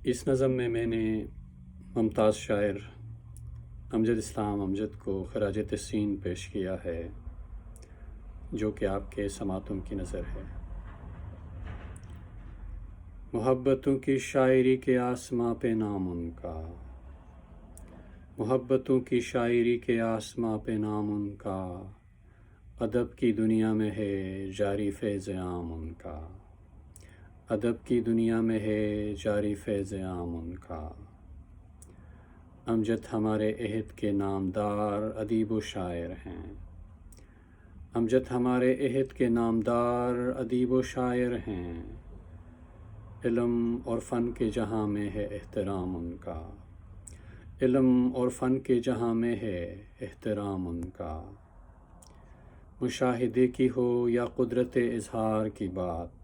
اس نظم میں نے ممتاز شاعر امجد اسلام امجد کو خراج تحسین پیش کیا ہے، جو کہ آپ کے سماعتوں کی نظر ہے۔ محبتوں کی شاعری کے آسماں پہ نام ان کا، محبتوں کی شاعری کے آسماں پہ نام ان کا، ادب کی دنیا میں ہے جاری فیض عام ان کا، ادب کی دنیا میں ہے جاری فیض عام ان کا۔ امجد ہمارے عہد کے نامدار ادیب و شاعر ہیں، امجد ہمارے عہد کے نامدار ادیب و شاعر ہیں، علم اور فن کے جہاں میں ہے احترام ان کا، علم اور فن کے جہاں میں ہے احترام ان کا۔ مشاہدے کی ہو یا قدرت اظہار کی بات،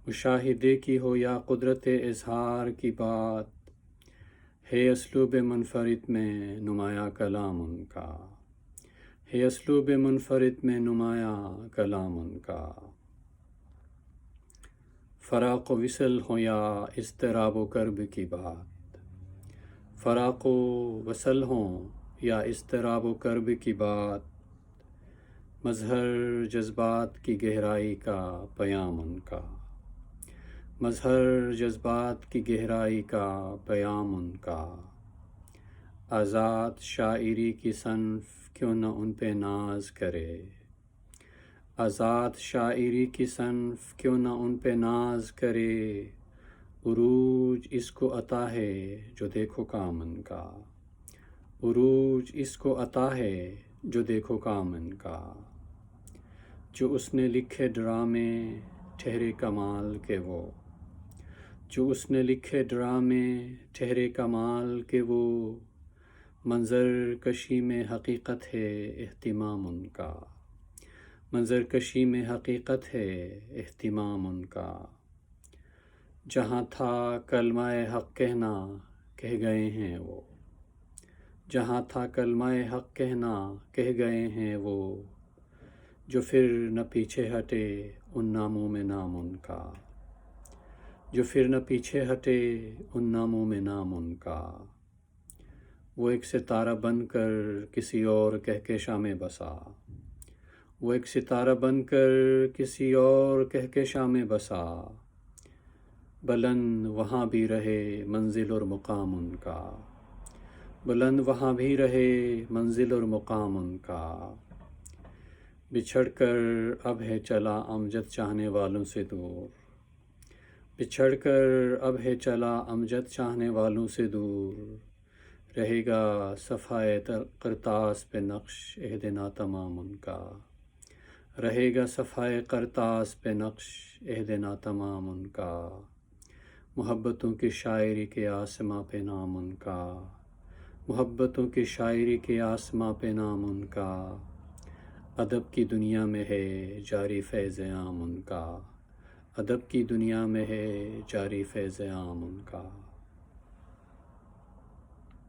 مشاہدے کی ہو یا قدرت اظہار کی بات، ہے اسلوب منفرد میں نمایاں کلام ان کا، ہے اسلوب منفرد میں نمایاں کلام ان کا۔ فراق و وصل ہو یا اضطراب و کرب کی بات، فراق و وصل ہوں یا اضطراب و کرب کی بات، مظہر جذبات کی گہرائی کا پیام ان کا، مظہر جذبات کی گہرائی کا پیام ان کا۔ آزاد شاعری کی صنف کیوں نہ ان پہ ناز کرے، آزاد شاعری کی صنف کیوں نہ ان پہ ناز کرے، عروج اس کو عطا ہے جو دیکھو کام ان کا، عروج اس کو عطا ہے جو دیکھو کام ان کا۔ جو اس نے لکھے ڈرامے ٹھہرے کمال کے وہ، جو اس نے لکھے ڈرامے ٹھہرے کمال کے وہ، منظر کشی میں حقیقت ہے اہتمام ان کا، منظر کشی میں حقیقت ہے اہتمام ان کا۔ جہاں تھا کلمہ حق کہنا کہہ گئے ہیں وہ، جہاں تھا کلمہ حق کہنا کہہ گئے ہیں وہ، جو پھر نہ پیچھے ہٹے ان ناموں میں نام ان کا، جو پھر نہ پیچھے ہٹے ان ناموں میں نام ان کا۔ وہ ایک ستارہ بن کر کسی اور کہکشاں میں بسا، وہ ایک ستارہ بن کر کسی اور کہکشاں میں بسا، بلند وہاں بھی رہے منزل اور مقام ان کا، بلند وہاں بھی رہے منزل اور مقام ان کا۔ بچھڑ کر اب ہے چلا امجد چاہنے والوں سے دور، بچھڑ کر اب ہے چلا امجد چاہنے والوں سے دور، رہے گا صفحۂ کرتاس پہ نقش عہد ناتمام ان کا، رہے گا صفحۂ کرتاس پہ نقش عہد ناتمام ان کا۔ محبتوں کی شاعری کے آسماں پہ نام ان کا، محبتوں کی شاعری کے آسماں پہ نام ان کا، ادب کی دنیا میں ہے جاری فیض عام ان کا، ادب کی دنیا میں ہے جاری فیض عام ان کا۔